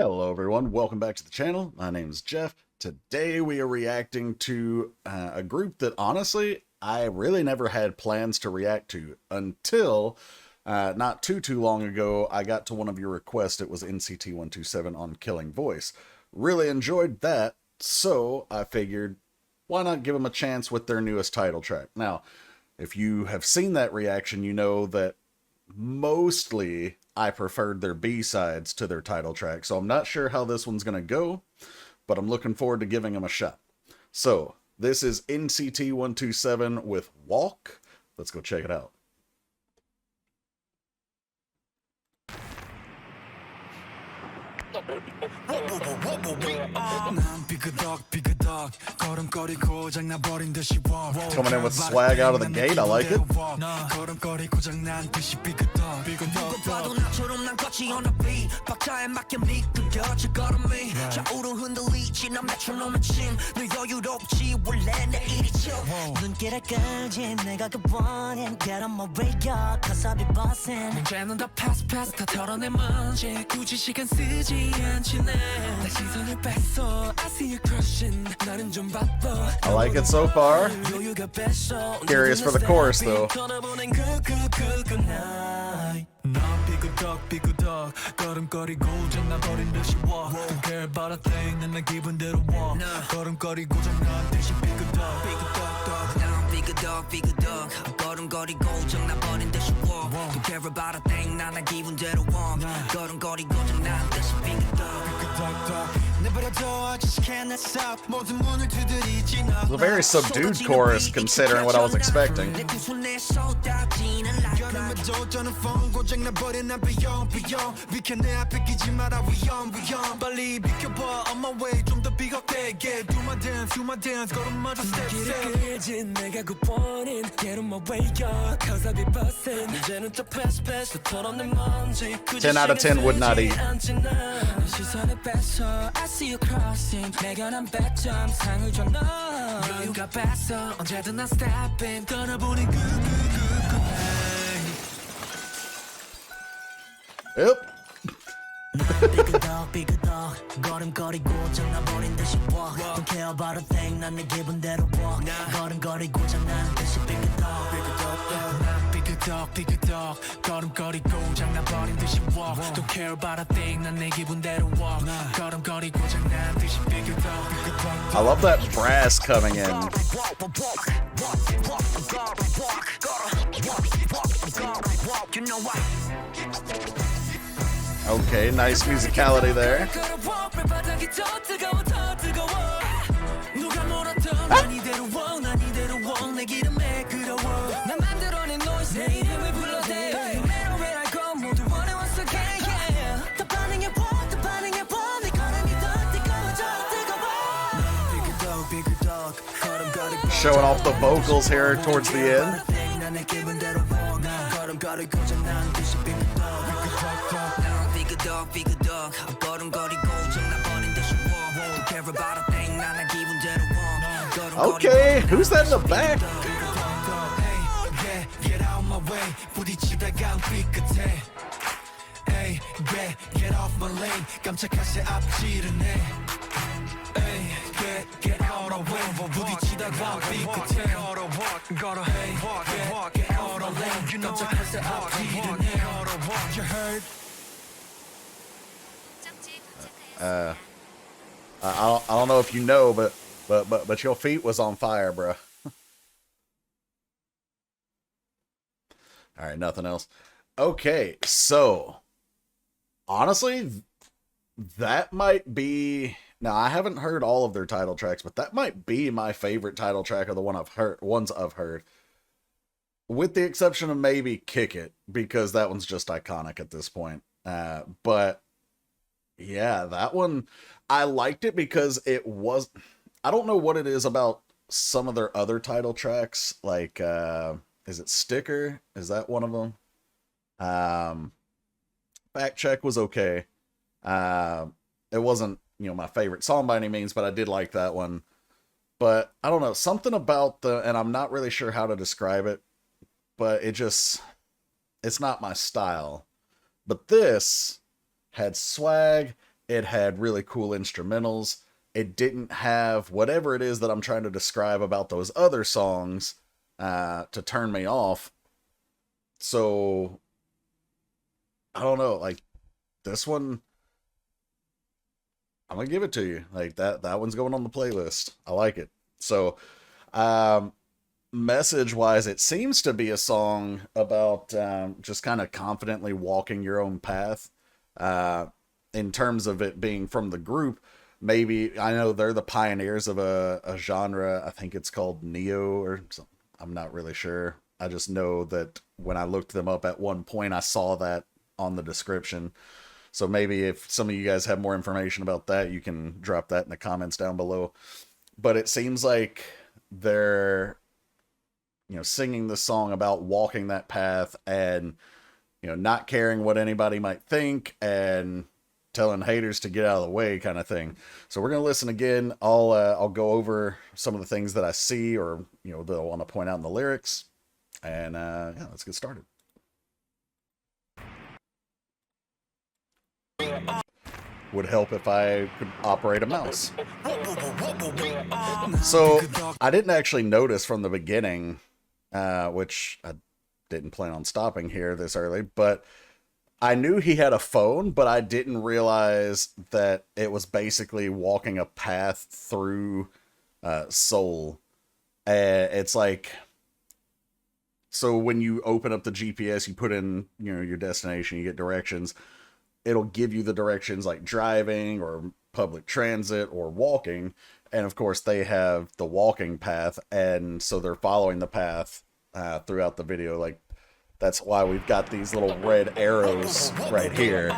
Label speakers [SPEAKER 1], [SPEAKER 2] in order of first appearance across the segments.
[SPEAKER 1] Hello everyone, welcome back to the channel. My name is Jeff. Today we are reacting to a group that honestly I really never had plans to react to until not too long ago I got to one of your requests. It was NCT127 on Killing Voice. Really enjoyed that, so I figured why not give them a chance with their newest title track. Now, if you have seen that reaction, you know that mostly I preferred their B-sides to their title track, so I'm not sure how this one's gonna go, but I'm looking forward to giving them a shot. So this is NCT127 with Walk. Let's go check it out. Coming in with swag out of the gate, I like it. I like it so far. Curious for the chorus though. It's a very subdued chorus considering what I was expecting. Ten out of 10 would not eat. Yep. I love that brass coming in. Okay, nice musicality there. Showing off the vocals here towards the end. Okay, who's that in the back? I don't know if you know, but your feet was on fire, bro. All right, nothing else. Okay, so honestly, that might be. Now, I haven't heard all of their title tracks, but that might be my favorite title track of the ones I've heard. With the exception of maybe Kick It, because that one's just iconic at this point. But yeah, that one, I liked it because it was, I don't know what it is about some of their other title tracks, like, is it Sticker? Is that one of them? Back Check was okay. It wasn't, my favorite song by any means, but I did like that one. But I don't know, something about and I'm not really sure how to describe it, but it's not my style. But this had swag, It had really cool instrumentals. It didn't have whatever it is that I'm trying to describe about those other songs to turn me off. So I don't know, like this one, I'm gonna give it to you. Like that one's going on the playlist. I like it. So um message wise, it seems to be a song about just kind of confidently walking your own path. Uh, in terms of it being from the group, maybe I know they're the pioneers of a genre. I think it's called Neo or something. I'm not really sure. I just know that when I looked them up at one point, I saw that on the description. So maybe if some of you guys have more information about that, you can drop that in the comments down below. But it seems like they're, singing the song about walking that path and, not caring what anybody might think and telling haters to get out of the way kind of thing. So we're going to listen again. I'll go over some of the things that I see or, that I want to point out in the lyrics. And yeah, let's get started. Would help if I could operate a mouse. So I didn't actually notice from the beginning, which I didn't plan on stopping here this early, but I knew he had a phone, but I didn't realize that it was basically walking a path through Seoul. It's like, so when you open up the GPS, you put in, your destination, you get directions. It'll give you the directions like driving or public transit or walking. And of course they have the walking path. And so they're following the path throughout the video. Like that's why we've got these little red arrows right here.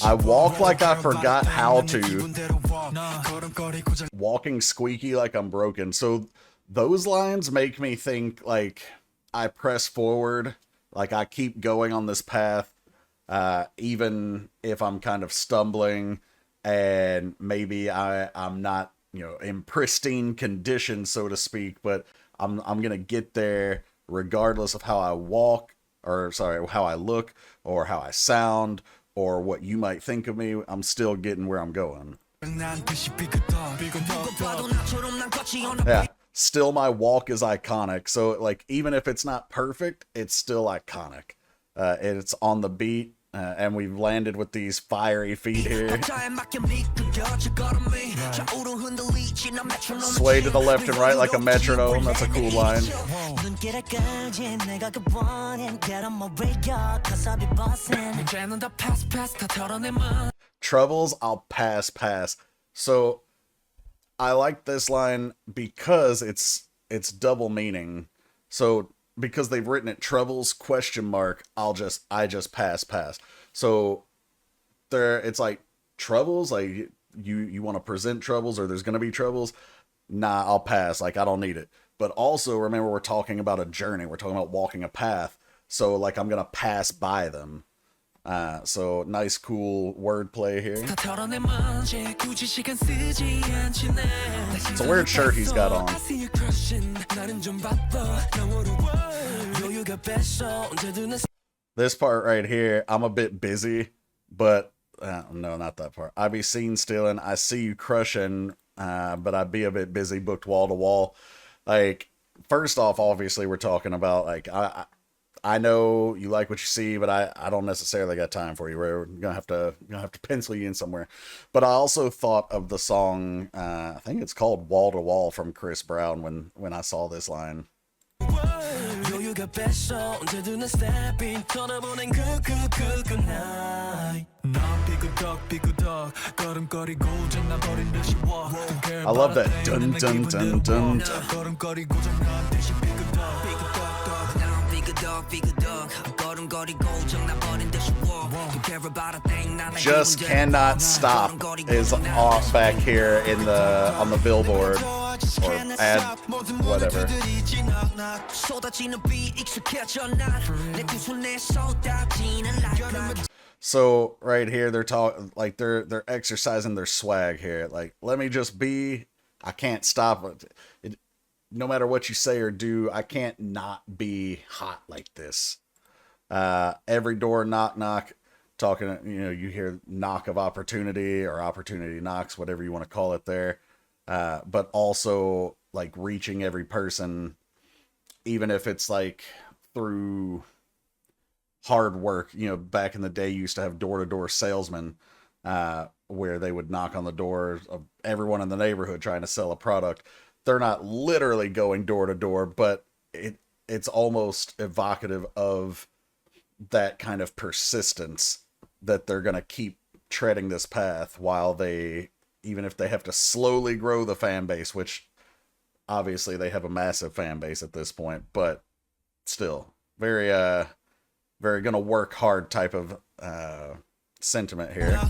[SPEAKER 1] I walk like I forgot how to. Walking squeaky like I'm broken. So those lines make me think like I press forward. Like I keep going on this path, even if I'm kind of stumbling and maybe I'm not, in pristine condition, so to speak, but I'm going to get there regardless of how I walk or how I look or how I sound or what you might think of me. I'm still getting where I'm going. Yeah. Still my walk is iconic. So like even if it's not perfect, it's still iconic. It's on the beat, and we've landed with these fiery feet here. Sway to the left and right like a metronome. That's a cool line. Troubles, I'll pass. So I like this line because it's double meaning. So because they've written it troubles ? I just pass. So it's like troubles, like you want to present troubles or there's gonna be troubles. Nah, I'll pass. Like I don't need it. But also remember we're talking about a journey. We're talking about walking a path. So like I'm gonna pass by them. So nice, cool wordplay here. It's a weird shirt he's got on. This part right here, I'm a bit busy, but no, not that part. I be seen stealing. I see you crushing, but I be a bit busy, booked wall to wall. Like, first off, obviously we're talking about like I know you like what you see, but I don't necessarily got time for you. We're gonna have to pencil you in somewhere. But I also thought of the song, I think it's called "Wall to Wall" from Chris Brown when I saw this line. I love that dun dun dun dun. Just cannot stop is off back here on the billboard or ad whatever. So right here they're exercising their swag here. Like, let me just be. I can't stop it. No matter what you say or do, I can't not be hot like this. Every door knock knock. talking, you hear knock of opportunity or opportunity knocks, whatever you want to call it there. But also like reaching every person, even if it's like through hard work. Back in the day, you used to have door-to-door salesmen, where they would knock on the doors of everyone in the neighborhood trying to sell a product. They're not literally going door to door, but it's almost evocative of that kind of persistence, that they're going to keep treading this path while even if they have to slowly grow the fan base, which obviously they have a massive fan base at this point, but still very, very gonna work hard type of, sentiment here.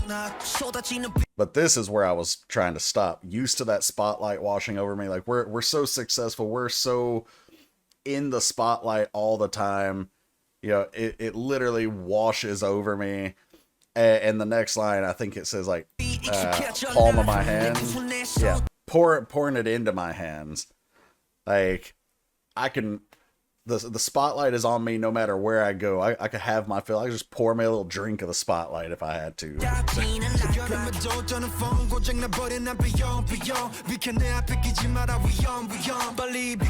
[SPEAKER 1] But this is where I was trying to stop. Used to that spotlight washing over me. Like we're so successful. We're so in the spotlight all the time. It literally washes over me. And the next line, I think it says like, palm of my hand. Yeah. Pouring it into my hands. Like I can, the spotlight is on me no matter where I go. I could have my fill. I could just pour me a little drink of the spotlight if I had to.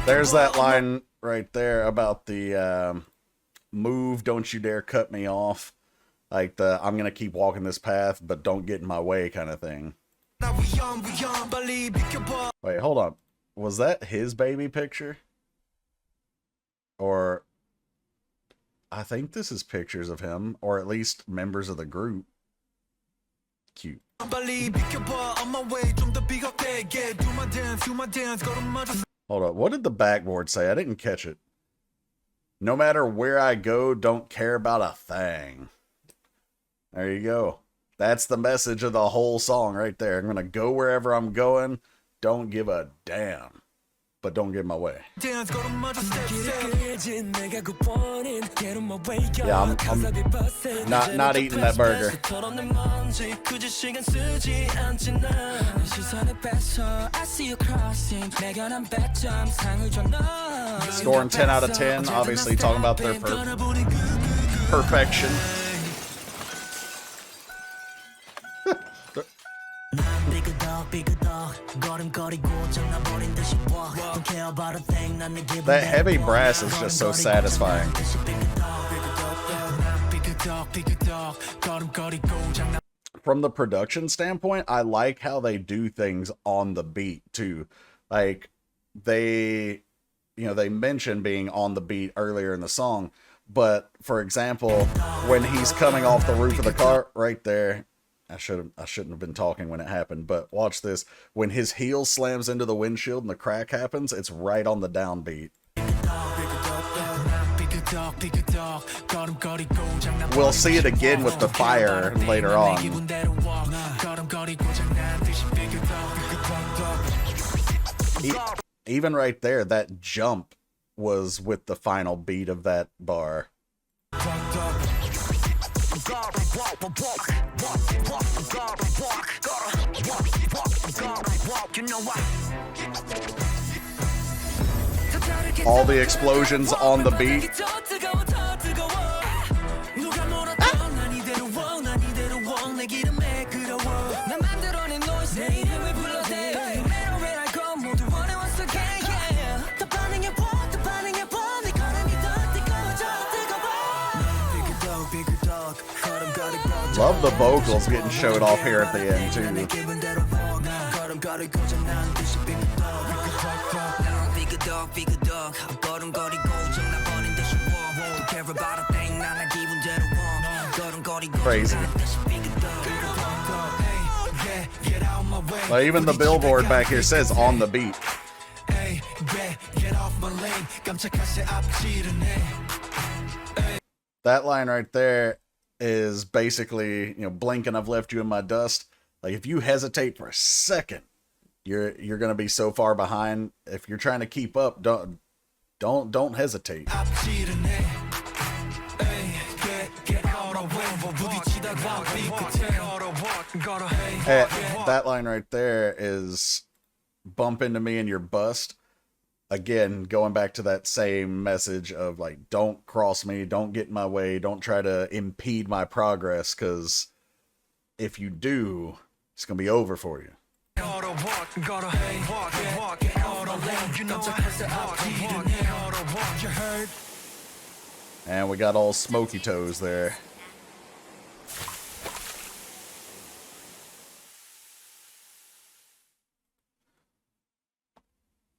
[SPEAKER 1] There's that line right there about the move, don't you dare cut me off. Like I'm gonna keep walking this path, but don't get in my way kind of thing. Wait, hold on. Was that his baby picture? Or I think this is pictures of him, or at least members of the group. Cute. Hold up, what did the backboard say? I didn't catch it. No matter where I go, don't care about a thing. There you go. That's the message of the whole song right there. I'm gonna go wherever I'm going. Don't give a damn. But don't get in my way. Yeah, I'm not eating that burger. Scoring 10 out of 10, obviously talking about their perfection. That heavy brass is just so satisfying. From the production standpoint, I like how they do things on the beat too. Like they mention being on the beat earlier in the song, but for example, when he's coming off the roof of the car right there, I shouldn't have been talking when it happened, but watch this. When his heel slams into the windshield and the crack happens, it's right on the downbeat. We'll see it again with the fire later on. Even right there, that jump was with the final beat of that bar. All the explosions on the beat. Love the vocals getting showed off here at the end too. Crazy. Well, even the billboard back here says on the beat. That line right there is basically, blink and I've left you in my dust. Like if you hesitate for a second, you're gonna be so far behind. If you're trying to keep up, don't hesitate. That line right there is bump into me and you're bust. again, going back to that same message of like, don't cross me, don't get in my way, don't try to impede my progress, because if you do, it's gonna be over for you. And we got all smoky toes there.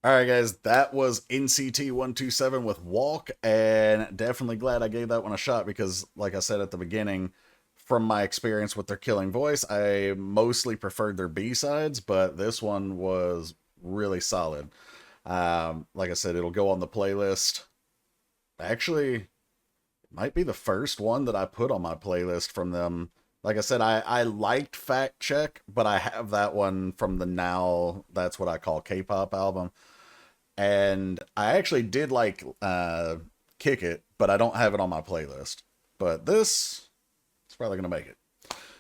[SPEAKER 1] Alright guys, that was NCT127 with Walk, and definitely glad I gave that one a shot because, like I said at the beginning, from my experience with their Killing Voice, I mostly preferred their B-sides, but this one was really solid. Like I said, it'll go on the playlist. Actually, it might be the first one that I put on my playlist from them. Like I said, I liked Fact Check, but I have that one from the now, that's what I call K-pop album. And I actually did like Kick It, but I don't have it on my playlist. But this, it's probably going to make it.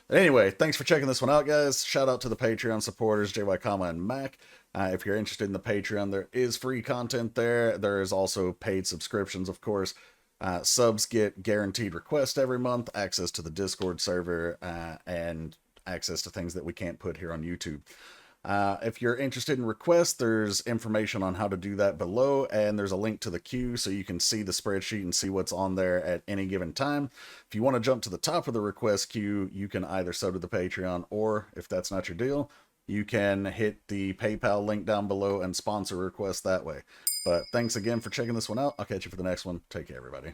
[SPEAKER 1] But anyway, thanks for checking this one out, guys. Shout out to the Patreon supporters, JY, and Mac. If you're interested in the Patreon, there is free content there. There is also paid subscriptions, of course. Subs get guaranteed requests every month, access to the Discord server, and access to things that we can't put here on YouTube. If you're interested in requests, there's information on how to do that below, and there's a link to the queue so you can see the spreadsheet and see what's on there at any given time. If you want to jump to the top of the request queue, you can either sub to the Patreon, or if that's not your deal, you can hit the PayPal link down below and sponsor requests that way. But thanks again for checking this one out. I'll catch you for the next one. Take care, everybody.